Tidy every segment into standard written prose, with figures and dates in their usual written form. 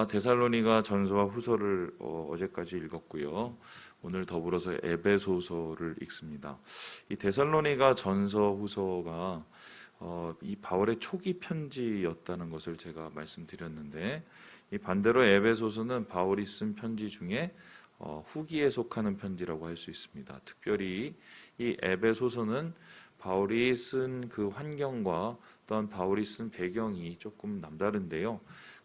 우리가 데살로니가 전서와 후서를 어제까지 읽었고요. 오늘 더불어서 에베소서를 읽습니다. 이 데살로니가 전서 후서가 이 바울의 초기 편지였다는 것을 제가 말씀드렸는데, 이 반대로 에베소서는 바울이 쓴 편지 중에 후기에 속하는 편지라고 할 수 있습니다. 특별히 이 에베소서는 바울이 쓴 그 환경과 또한 바울이 쓴 배경이 조금 남다른데요.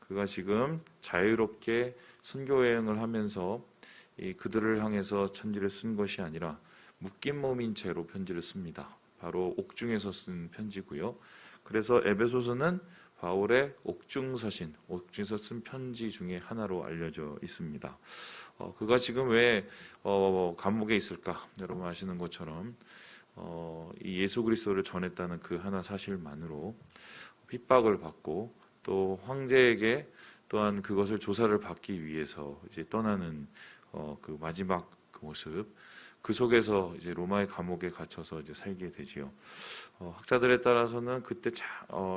그가 지금 자유롭게 선교 여행을 하면서 그들을 향해서 편지를 쓴 것이 아니라 묶인 몸인 채로 편지를 씁니다. 바로 옥중에서 쓴 편지고요. 그래서 에베소서는 바울의 옥중서신, 옥중에서 쓴 편지 중에 하나로 알려져 있습니다. 그가 지금 왜 감옥에 있을까? 여러분 아시는 것처럼 이 예수 그리스도를 전했다는 그 하나 사실만으로 핍박을 받고 또 황제에게 또한 그것을 조사를 받기 위해서 이제 떠나는 그 마지막 그 모습, 그 속에서 이제 로마의 감옥에 갇혀서 이제 살게 되지요. 학자들에 따라서는 그때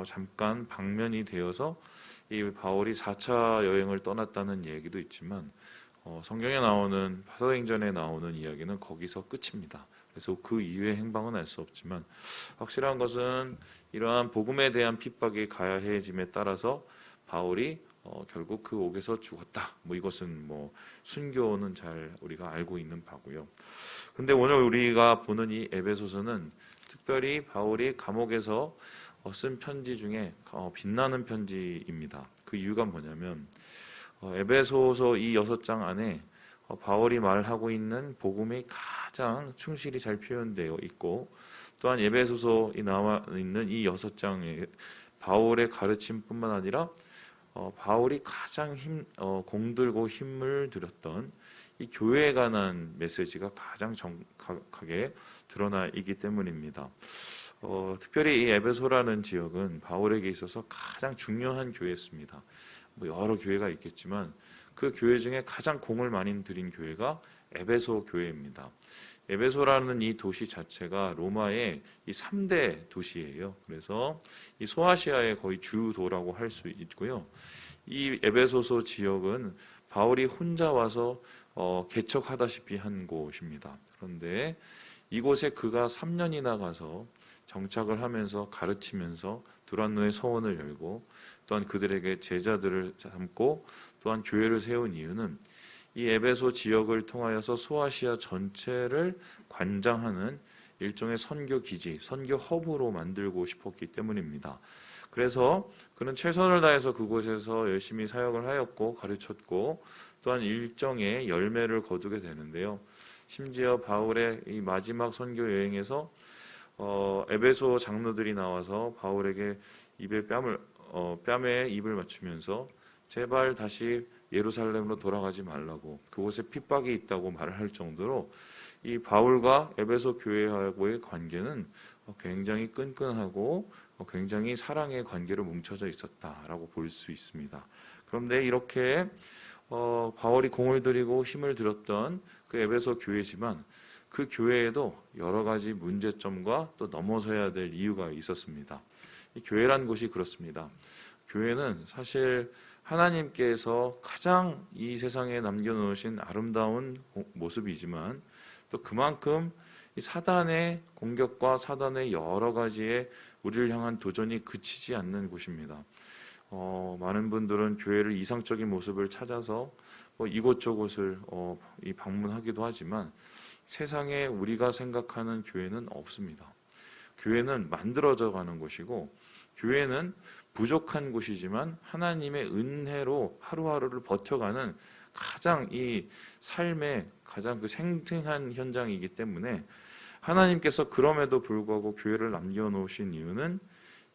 잠깐 방면이 되어서 이 바울이 4차 여행을 떠났다는 얘기도 있지만 성경에 나오는 사도행전에 나오는 이야기는 거기서 끝입니다. 그래서 그 이후의 행방은 알 수 없지만 확실한 것은 이러한 복음에 대한 핍박이 가해짐에 따라서 바울이 결국 그 옥에서 죽었다. 이것은 순교는 잘 우리가 알고 있는 바고요. 근데 오늘 우리가 보는 이 에베소서는 특별히 바울이 감옥에서 쓴 편지 중에 빛나는 편지입니다. 그 이유가 뭐냐면 에베소서 이 6장 안에 바울이 말하고 있는 복음이 가장 충실히 잘 표현되어 있고, 또한 에베소서에 나와 있는 이 6장에 바울의 가르침뿐만 아니라 바울이 가장 공들고 힘을 들였던 이 교회에 관한 메시지가 가장 정확하게 드러나 있기 때문입니다. 특별히 이 에베소라는 지역은 바울에게 있어서 가장 중요한 교회였습니다. 여러 교회가 있겠지만 그 교회 중에 가장 공을 많이 들인 교회가 에베소 교회입니다. 에베소라는 이 도시 자체가 로마의 이 3대 도시예요. 그래서 이 소아시아의 거의 주도라고 할 수 있고요. 이 에베소서 지역은 바울이 혼자 와서 개척하다시피 한 곳입니다. 그런데 이곳에 그가 3년이나 가서 정착을 하면서 가르치면서 두란노의 서원을 열고 또한 그들에게 제자들을 삼고 또한 교회를 세운 이유는 이 에베소 지역을 통하여서 소아시아 전체를 관장하는 일종의 선교 기지, 선교 허브로 만들고 싶었기 때문입니다. 그래서 그는 최선을 다해서 그곳에서 열심히 사역을 하였고 가르쳤고 또한 일정의 열매를 거두게 되는데요. 심지어 바울의 이 마지막 선교 여행에서 에베소 장로들이 나와서 바울에게 뺨에 입을 맞추면서 제발 다시 예루살렘으로 돌아가지 말라고, 그곳에 핍박이 있다고 말을 할 정도로 이 바울과 에베소 교회하고의 관계는 굉장히 끈끈하고 굉장히 사랑의 관계로 뭉쳐져 있었다라고 볼 수 있습니다. 그런데 이렇게 바울이 공을 들이고 힘을 들였던 그 에베소 교회지만 그 교회에도 여러 가지 문제점과 또 넘어서야 될 이유가 있었습니다. 이 교회란 곳이 그렇습니다. 교회는 사실 하나님께서 가장 이 세상에 남겨놓으신 아름다운 모습이지만 또 그만큼 이 사단의 공격과 사단의 여러 가지의 우리를 향한 도전이 그치지 않는 곳입니다. 많은 분들은 교회를 이상적인 모습을 찾아서 이곳저곳을 방문하기도 하지만 세상에 우리가 생각하는 교회는 없습니다. 교회는 만들어져 가는 곳이고 교회는 부족한 곳이지만 하나님의 은혜로 하루하루를 버텨가는 가장 이 삶의 가장 그 생생한 현장이기 때문에 하나님께서 그럼에도 불구하고 교회를 남겨놓으신 이유는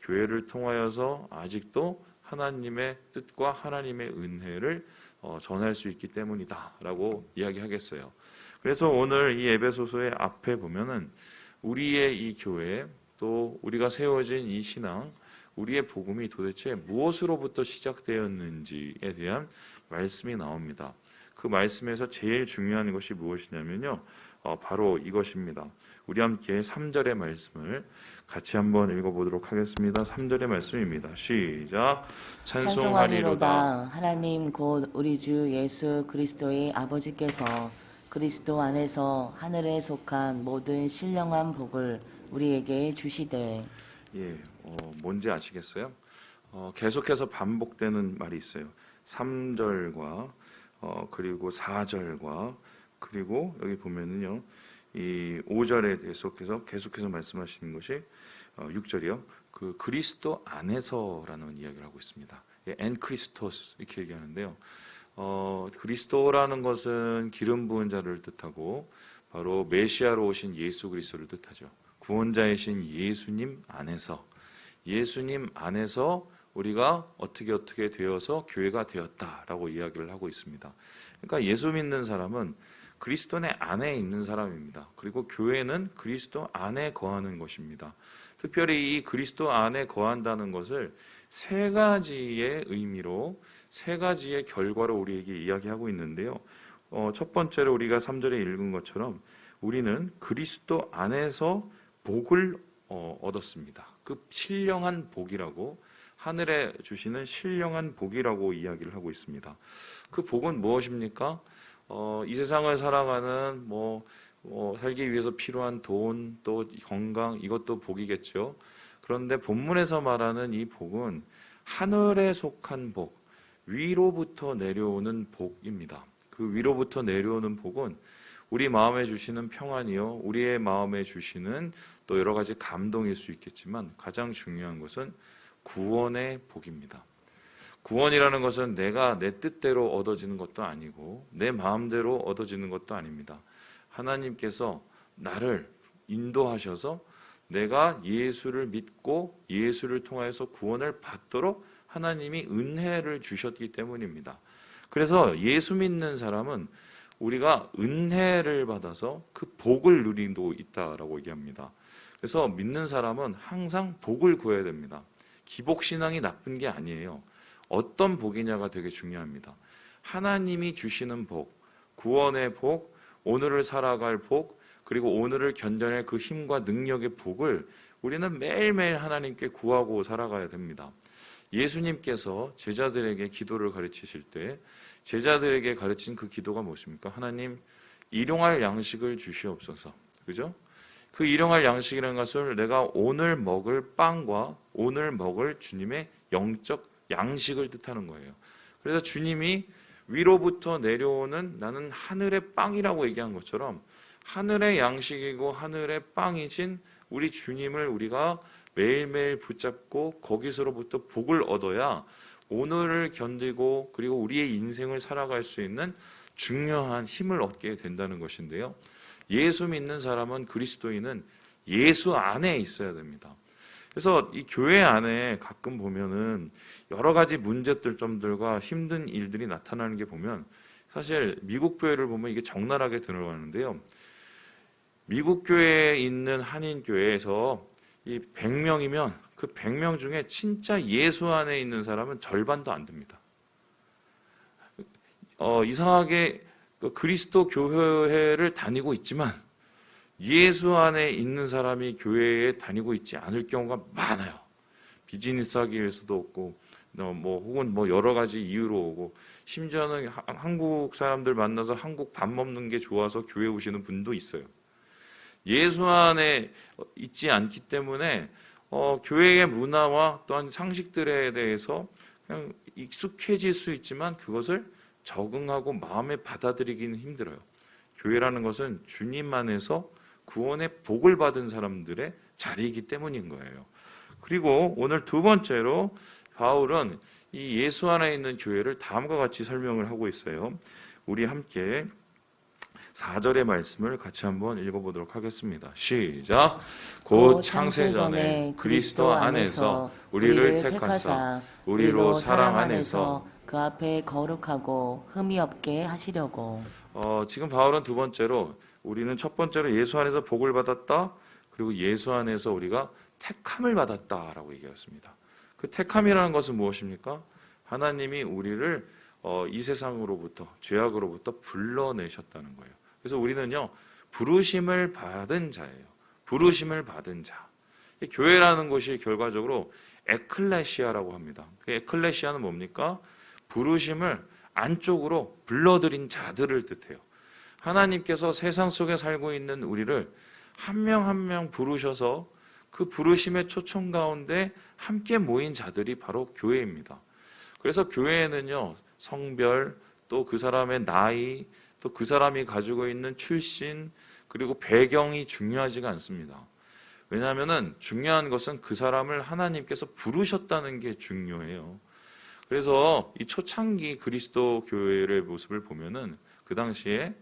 교회를 통하여서 아직도 하나님의 뜻과 하나님의 은혜를 전할 수 있기 때문이다 라고 이야기하겠어요. 그래서 오늘 이 에베소서의 앞에 보면은 우리의 이 교회 또 우리가 세워진 이 신앙, 우리의 복음이 도대체 무엇으로부터 시작되었는지에 대한 말씀이 나옵니다. 그 말씀에서 제일 중요한 것이 무엇이냐면요. 바로 이것입니다. 우리 함께 3절의 말씀을 같이 한번 읽어보도록 하겠습니다. 3절의 말씀입니다. 시작. 찬송하리로다. 하나님 곧 우리 주 예수 그리스도의 아버지께서 그리스도 안에서 하늘에 속한 모든 신령한 복을 우리에게 주시되. 예, 뭔지 아시겠어요? 계속해서 반복되는 말이 있어요. 3절과 그리고 4절과 그리고 여기 보면은요, 이 5절에 계속해서 말씀하시는 것이 6절이요. 그 그리스도 안에서라는 이야기를 하고 있습니다. 예, 엔 크리스토스 이렇게 얘기하는데요. 그리스도라는 것은 기름 부은 자를 뜻하고 바로 메시아로 오신 예수 그리스도를 뜻하죠. 구원자이신 예수님 안에서 우리가 어떻게 되어서 교회가 되었다라고 이야기를 하고 있습니다. 그러니까 예수 믿는 사람은 그리스도 안에 있는 사람입니다. 그리고 교회는 그리스도 안에 거하는 것입니다. 특별히 이 그리스도 안에 거한다는 것을 세 가지의 의미로, 세 가지의 결과로 우리에게 이야기하고 있는데요. 첫 번째로 우리가 3절에 읽은 것처럼 우리는 그리스도 안에서 복을 얻었습니다. 그 신령한 복이라고, 하늘에 주시는 신령한 복이라고 이야기를 하고 있습니다. 그 복은 무엇입니까? 이 세상을 살아가는 살기 위해서 필요한 돈, 또 건강, 이것도 복이겠죠. 그런데 본문에서 말하는 이 복은 하늘에 속한 복, 위로부터 내려오는 복입니다. 그 위로부터 내려오는 복은 우리 마음에 주시는 평안이요, 우리의 마음에 주시는 또 여러 가지 감동일 수 있겠지만 가장 중요한 것은 구원의 복입니다. 구원이라는 것은 내가 내 뜻대로 얻어지는 것도 아니고 내 마음대로 얻어지는 것도 아닙니다. 하나님께서 나를 인도하셔서 내가 예수를 믿고 예수를 통해서 구원을 받도록 하나님이 은혜를 주셨기 때문입니다. 그래서 예수 믿는 사람은 우리가 은혜를 받아서 그 복을 누리고 있다라고 얘기합니다. 그래서 믿는 사람은 항상 복을 구해야 됩니다. 기복신앙이 나쁜 게 아니에요. 어떤 복이냐가 되게 중요합니다. 하나님이 주시는 복, 구원의 복, 오늘을 살아갈 복, 그리고 오늘을 견뎌낼 그 힘과 능력의 복을 우리는 매일매일 하나님께 구하고 살아가야 됩니다. 예수님께서 제자들에게 기도를 가르치실 때 제자들에게 가르친 그 기도가 무엇입니까? 하나님, 일용할 양식을 주시옵소서. 그죠? 그 일용할 양식이라는 것을 내가 오늘 먹을 빵과 오늘 먹을 주님의 영적 양식을 뜻하는 거예요. 그래서 주님이 위로부터 내려오는 나는 하늘의 빵이라고 얘기한 것처럼 하늘의 양식이고 하늘의 빵이신 우리 주님을 우리가 매일매일 붙잡고 거기서로부터 복을 얻어야 오늘을 견디고 그리고 우리의 인생을 살아갈 수 있는 중요한 힘을 얻게 된다는 것인데요. 예수 믿는 사람은, 그리스도인은 예수 안에 있어야 됩니다. 그래서 이 교회 안에 가끔 보면은 여러 가지 문제점들과 힘든 일들이 나타나는 게 보면 사실 미국 교회를 보면 이게 적나라하게 드러나는데요. 미국 교회에 있는 한인 교회에서 이 100명이면 그 100명 중에 진짜 예수 안에 있는 사람은 절반도 안 됩니다. 이상하게 그리스도 교회를 다니고 있지만 예수 안에 있는 사람이 교회에 다니고 있지 않을 경우가 많아요. 비즈니스 하기 위해서도 없고 혹은 여러 가지 이유로 오고, 심지어는 한국 사람들 만나서 한국 밥 먹는 게 좋아서 교회 오시는 분도 있어요. 예수 안에 있지 않기 때문에 교회의 문화와 또한 상식들에 대해서 그냥 익숙해질 수 있지만 그것을 적응하고 마음에 받아들이기는 힘들어요. 교회라는 것은 주님 안에서 구원의 복을 받은 사람들의 자리이기 때문인 거예요. 그리고 오늘 두 번째로 바울은 이 예수 안에 있는 교회를 다음과 같이 설명을 하고 있어요. 우리 함께 4절의 말씀을 같이 한번 읽어보도록 하겠습니다. 시작. 곧 창세전에 그리스도 안에서 우리를 택하사 우리로 사랑 안에서 그 앞에 거룩하고 흠이 없게 하시려고. 지금 바울은 두 번째로, 우리는 첫 번째로 예수 안에서 복을 받았다, 그리고 예수 안에서 우리가 택함을 받았다라고 얘기했습니다. 그 택함이라는 것은 무엇입니까? 하나님이 우리를 이 세상으로부터, 죄악으로부터 불러내셨다는 거예요. 그래서 우리는요, 부르심을 받은 자예요. 부르심을 받은 자. 교회라는 것이 결과적으로 에클레시아라고 합니다. 그 에클레시아는 뭡니까? 부르심을 안쪽으로 불러들인 자들을 뜻해요. 하나님께서 세상 속에 살고 있는 우리를 한 명 한 명 부르셔서 그 부르심의 초청 가운데 함께 모인 자들이 바로 교회입니다. 그래서 교회에는요, 성별, 또 그 사람의 나이, 또 그 사람이 가지고 있는 출신, 그리고 배경이 중요하지가 않습니다. 왜냐하면 중요한 것은 그 사람을 하나님께서 부르셨다는 게 중요해요. 그래서 이 초창기 그리스도 교회의 모습을 보면은 그 당시에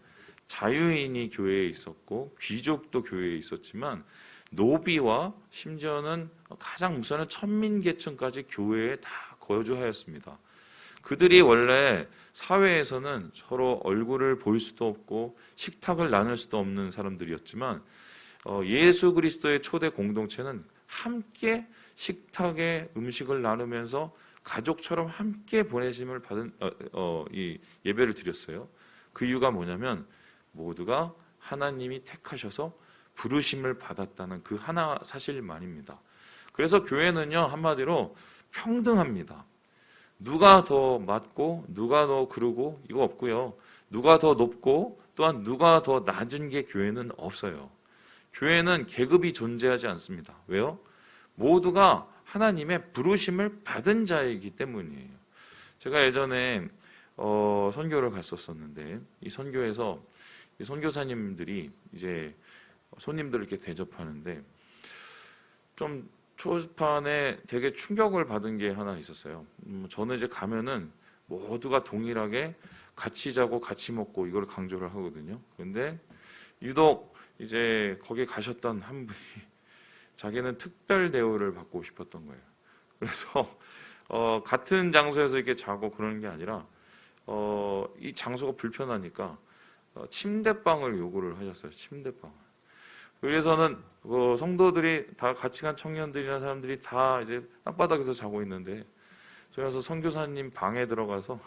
자유인이 교회에 있었고 귀족도 교회에 있었지만 노비와 심지어는 가장 우선은 천민계층까지 교회에 다 거주하였습니다. 그들이 원래 사회에서는 서로 얼굴을 볼 수도 없고 식탁을 나눌 수도 없는 사람들이었지만 예수 그리스도의 초대 공동체는 함께 식탁에 음식을 나누면서 가족처럼 함께 보내심을 받은 이 예배를 드렸어요. 그 이유가 뭐냐면 모두가 하나님이 택하셔서 부르심을 받았다는 그 하나 사실만입니다. 그래서 교회는요, 한마디로 평등합니다. 누가 더 맞고 누가 더 그르고 이거 없고요. 누가 더 높고 또한 누가 더 낮은 게 교회는 없어요. 교회는 계급이 존재하지 않습니다. 왜요? 모두가 하나님의 부르심을 받은 자이기 때문이에요. 제가 예전에 선교를 갔었었는데 이 선교에서 이 선교사님들이 이제 손님들을 이렇게 대접하는데 좀 초반에 되게 충격을 받은 게 하나 있었어요. 저는 이제 가면은 모두가 동일하게 같이 자고 같이 먹고 이걸 강조를 하거든요. 그런데 유독 이제 거기 가셨던 한 분이 자기는 특별 대우를 받고 싶었던 거예요. 그래서 같은 장소에서 이렇게 자고 그러는 게 아니라 이 장소가 불편하니까 침대방을 요구를 하셨어요. 침대방을. 그래서는 성도들이 다 같이 간 청년들이나 사람들이 다 이제 땅바닥에서 자고 있는데 저희 가서 선교사님 방에 들어가서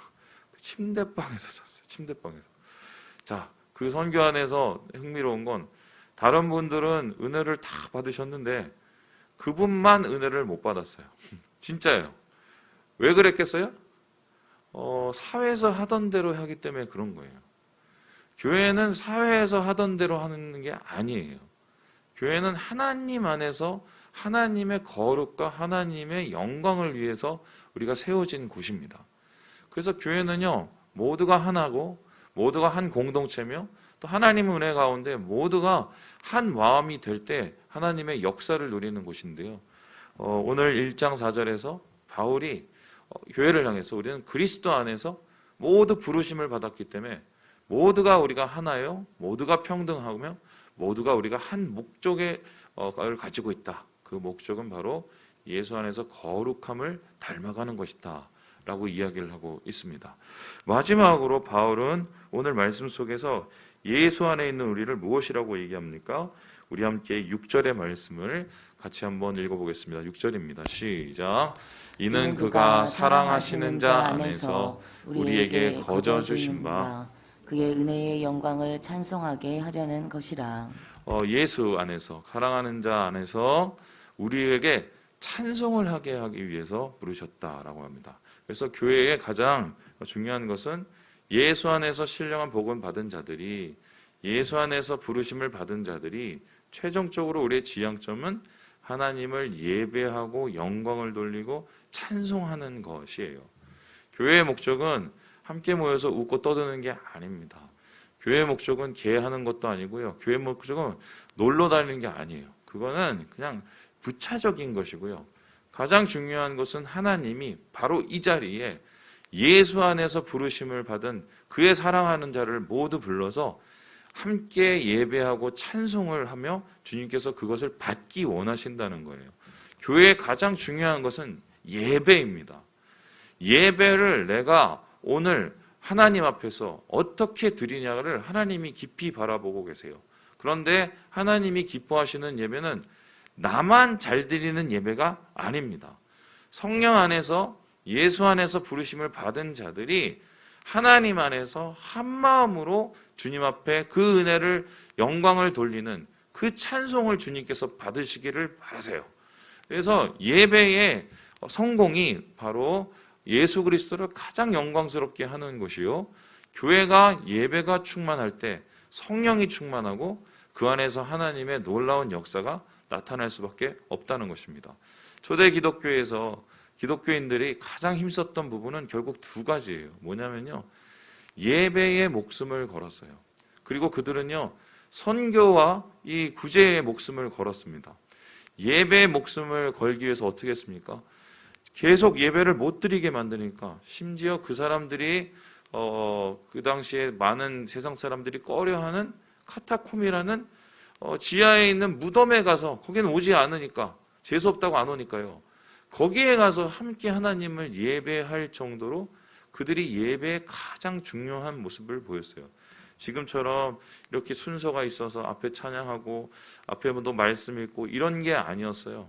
그 침대방에서 잤어요. 침대방에서. 자, 그 선교 안에서 흥미로운 건 다른 분들은 은혜를 다 받으셨는데 그분만 은혜를 못 받았어요. 진짜예요. 왜 그랬겠어요? 사회에서 하던 대로 하기 때문에 그런 거예요. 교회는 사회에서 하던 대로 하는 게 아니에요. 교회는 하나님 안에서 하나님의 거룩과 하나님의 영광을 위해서 우리가 세워진 곳입니다. 그래서 교회는요, 모두가 하나고 모두가 한 공동체며 또 하나님의 은혜 가운데 모두가 한 마음이 될 때 하나님의 역사를 누리는 곳인데요. 오늘 1장 4절에서 바울이 교회를 향해서 우리는 그리스도 안에서 모두 부르심을 받았기 때문에 모두가 우리가 하나요, 모두가 평등하며 모두가 우리가 한 목적을 가지고 있다. 그 목적은 바로 예수 안에서 거룩함을 닮아가는 것이다 라고 이야기를 하고 있습니다. 마지막으로 바울은 오늘 말씀 속에서 예수 안에 있는 우리를 무엇이라고 얘기합니까? 우리 함께 6절의 말씀을 같이 한번 읽어보겠습니다. 6절입니다. 시작. 이는 그가 사랑하시는 자 안에서 우리에게 거저 주신 바 그의 은혜의 영광을 찬송하게 하려는 것이라. 예수 안에서, 사랑하는 자 안에서 우리에게 찬송을 하기 위해서 부르셨다라고 합니다. 그래서 교회의 가장 중요한 것은 예수 안에서 신령한 복을 받은 자들이, 예수 안에서 부르심을 받은 자들이 최종적으로 우리의 지향점은 하나님을 예배하고 영광을 돌리고 찬송하는 것이에요. 교회의 목적은 함께 모여서 웃고 떠드는 게 아닙니다. 교회의 목적은 개하는 것도 아니고요. 교회의 목적은 놀러 다니는 게 아니에요. 그거는 그냥 부차적인 것이고요. 가장 중요한 것은 하나님이 바로 이 자리에 예수 안에서 부르심을 받은 그의 사랑하는 자를 모두 불러서 함께 예배하고 찬송을 하며 주님께서 그것을 받기 원하신다는 거예요. 교회의 가장 중요한 것은 예배입니다. 예배를 내가 오늘 하나님 앞에서 어떻게 드리냐를 하나님이 깊이 바라보고 계세요. 그런데 하나님이 기뻐하시는 예배는 나만 잘 드리는 예배가 아닙니다. 성령 안에서 예수 안에서 부르심을 받은 자들이 하나님 안에서 한 마음으로 주님 앞에 그 은혜를 영광을 돌리는 그 찬송을 주님께서 받으시기를 바라세요. 그래서 예배의 성공이 바로 예수 그리스도를 가장 영광스럽게 하는 것이요, 교회가 예배가 충만할 때 성령이 충만하고 그 안에서 하나님의 놀라운 역사가 나타날 수밖에 없다는 것입니다. 초대 기독교에서 기독교인들이 가장 힘썼던 부분은 결국 두 가지예요. 뭐냐면요, 예배에 목숨을 걸었어요. 그리고 그들은요, 선교와 이 구제에 목숨을 걸었습니다. 예배에 목숨을 걸기 위해서 어떻게 했습니까? 계속 예배를 못 드리게 만드니까, 심지어 그 사람들이 그 당시에 많은 세상 사람들이 꺼려하는 카타콤이라는 지하에 있는 무덤에 가서, 거기는 오지 않으니까, 재수 없다고 안 오니까요, 거기에 가서 함께 하나님을 예배할 정도로 그들이 예배의 가장 중요한 모습을 보였어요. 지금처럼 이렇게 순서가 있어서 앞에 찬양하고 앞에 또 말씀 읽고 이런 게 아니었어요.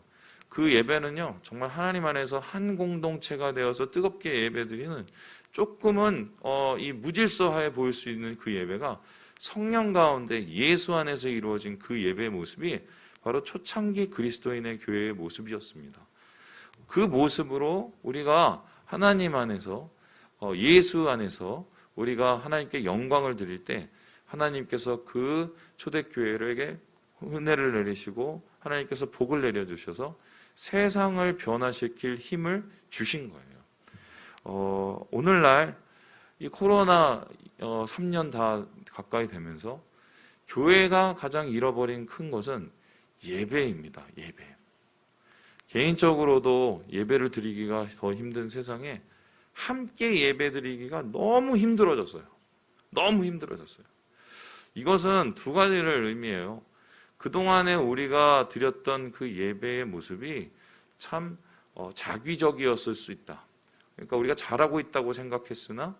그 예배는요, 정말 하나님 안에서 한 공동체가 되어서 뜨겁게 예배드리는, 조금은 이 무질서하게 보일 수 있는 그 예배가 성령 가운데 예수 안에서 이루어진 그 예배의 모습이 바로 초창기 그리스도인의 교회의 모습이었습니다. 그 모습으로 우리가 하나님 안에서, 예수 안에서 우리가 하나님께 영광을 드릴 때 하나님께서 그 초대교회에게 은혜를 내리시고 하나님께서 복을 내려주셔서 세상을 변화시킬 힘을 주신 거예요. 오늘날 이 코로나 3년 다 가까이 되면서 교회가 가장 잃어버린 큰 것은 예배입니다. 예배. 개인적으로도 예배를 드리기가 더 힘든 세상에 함께 예배 드리기가 너무 힘들어졌어요. 너무 힘들어졌어요. 이것은 두 가지를 의미해요. 그동안에 우리가 드렸던 그 예배의 모습이 참 자기적이었을 수 있다. 그러니까 우리가 잘하고 있다고 생각했으나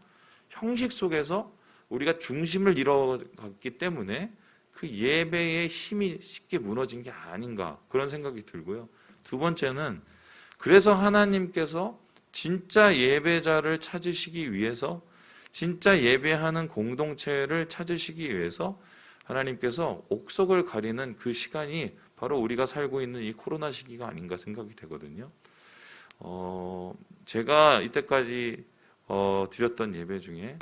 형식 속에서 우리가 중심을 잃어갔기 때문에 그 예배의 힘이 쉽게 무너진 게 아닌가, 그런 생각이 들고요. 두 번째는, 그래서 하나님께서 진짜 예배자를 찾으시기 위해서, 진짜 예배하는 공동체를 찾으시기 위해서 하나님께서 옥석을 가리는 그 시간이 바로 우리가 살고 있는 이 코로나 시기가 아닌가 생각이 되거든요. 제가 이때까지 드렸던 예배 중에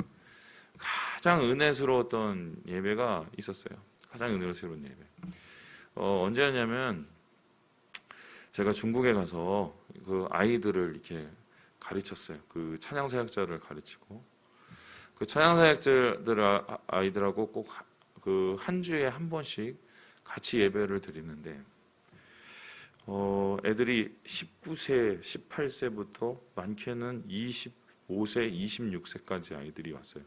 가장 은혜스러웠던 예배가 있었어요. 가장 은혜스러운 예배. 언제였냐면, 제가 중국에 가서 그 아이들을 이렇게 가르쳤어요. 그 찬양 사역자를 가르치고, 그 찬양 사역자들 아이들하고 꼭 그 한 주에 한 번씩 같이 예배를 드리는데, 애들이 19세, 18세부터 많게는 25세, 26세까지 아이들이 왔어요.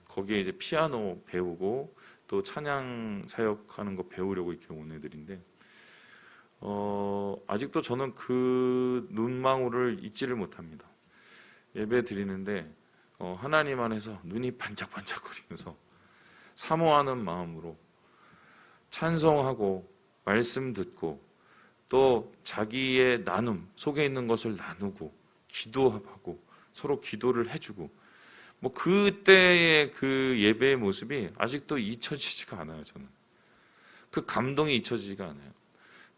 거기에 이제 피아노 배우고 또 찬양 사역하는 거 배우려고 이렇게 온 애들인데, 아직도 저는 그 눈망울을 잊지를 못합니다. 예배 드리는데 하나님 안에서 눈이 반짝반짝거리면서 사모하는 마음으로 찬송하고 말씀 듣고 또 자기의 나눔, 속에 있는 것을 나누고 기도하고 서로 기도를 해주고, 뭐 그때의 그 예배의 모습이 아직도 잊혀지지가 않아요. 저는 그 감동이 잊혀지지가 않아요.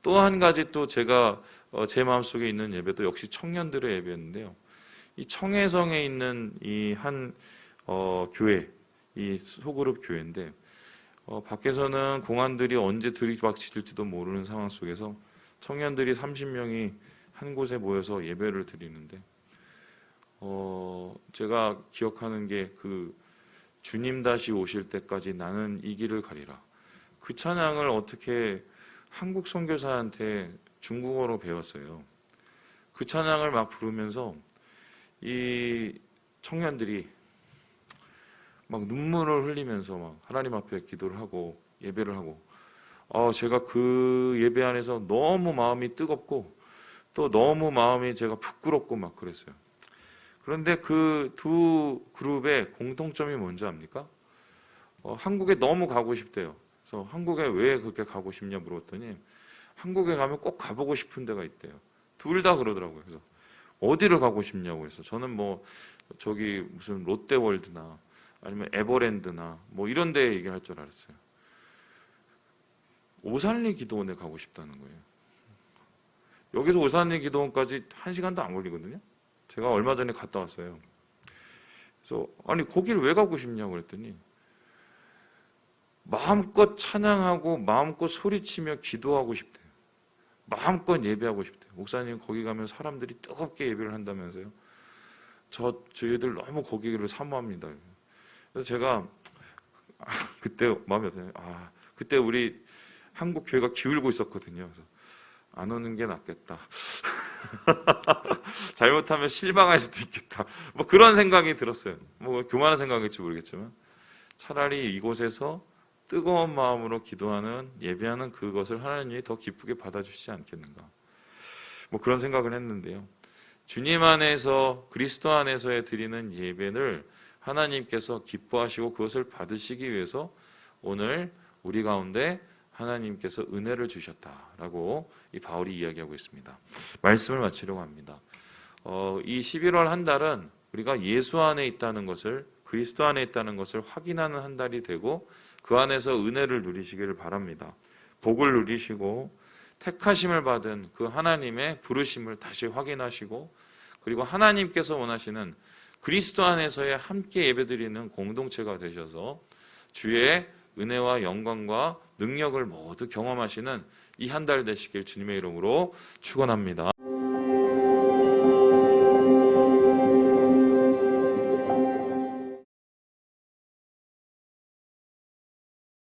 또 한 가지, 또 제가 제 마음속에 있는 예배도 역시 청년들의 예배였는데요. 이 청해성에 있는 이 한 교회, 이 소그룹 교회인데, 밖에서는 공안들이 언제 들이박칠지도 모르는 상황 속에서 청년들이 30명이 한 곳에 모여서 예배를 드리는데, 제가 기억하는 게 그 주님 다시 오실 때까지 나는 이 길을 가리라. 그 찬양을 어떻게 한국 선교사한테 중국어로 배웠어요. 그 찬양을 막 부르면서 이 청년들이 막 눈물을 흘리면서 막 하나님 앞에 기도를 하고 예배를 하고, 제가 그 예배 안에서 너무 마음이 뜨겁고 또 너무 마음이 제가 부끄럽고 막 그랬어요. 그런데 그 두 그룹의 공통점이 뭔지 압니까? 한국에 너무 가고 싶대요. 그래서 한국에 왜 그렇게 가고 싶냐 물었더니, 한국에 가면 꼭 가보고 싶은 데가 있대요. 둘 다 그러더라고요. 그래서 어디를 가고 싶냐고 해서, 저는 뭐 저기 무슨 롯데월드나 아니면 에버랜드나 뭐 이런 데 얘기할 줄 알았어요. 오산리 기도원에 가고 싶다는 거예요. 여기서 오산리 기도원까지 1시간도 안 걸리거든요. 제가 얼마 전에 갔다 왔어요. 그래서 아니 거기를 왜 가고 싶냐고 그랬더니 마음껏 찬양하고 마음껏 소리치며 기도하고 싶대요. 마음껏 예배하고 싶대요. 목사님 거기 가면 사람들이 뜨겁게 예배를 한다면서요. 저희들 너무 거기를 사모합니다. 그래서 제가 그때 마음이 어떠냐. 그때 우리 한국 교회가 기울고 있었거든요. 그래서 안 오는 게 낫겠다. 잘못하면 실망할 수도 있겠다. 뭐 그런 생각이 들었어요. 뭐 교만한 생각일지 모르겠지만 차라리 이곳에서 뜨거운 마음으로 기도하는 예배하는 그것을 하나님이 더 기쁘게 받아주시지 않겠는가. 뭐 그런 생각을 했는데요. 주님 안에서 그리스도 안에서의 드리는 예배를 하나님께서 기뻐하시고 그것을 받으시기 위해서 오늘 우리 가운데 하나님께서 은혜를 주셨다라고 이 바울이 이야기하고 있습니다. 말씀을 마치려고 합니다. 이 11월 한 달은 우리가 예수 안에 있다는 것을 그리스도 안에 있다는 것을 확인하는 한 달이 되고 그 안에서 은혜를 누리시기를 바랍니다. 복을 누리시고 택하심을 받은 그 하나님의 부르심을 다시 확인하시고 그리고 하나님께서 원하시는 그리스도 안에서의 함께 예배드리는 공동체가 되셔서 주의 은혜와 영광과 능력을 모두 경험하시는 이 한 달 되시길 주님의 이름으로 축원합니다.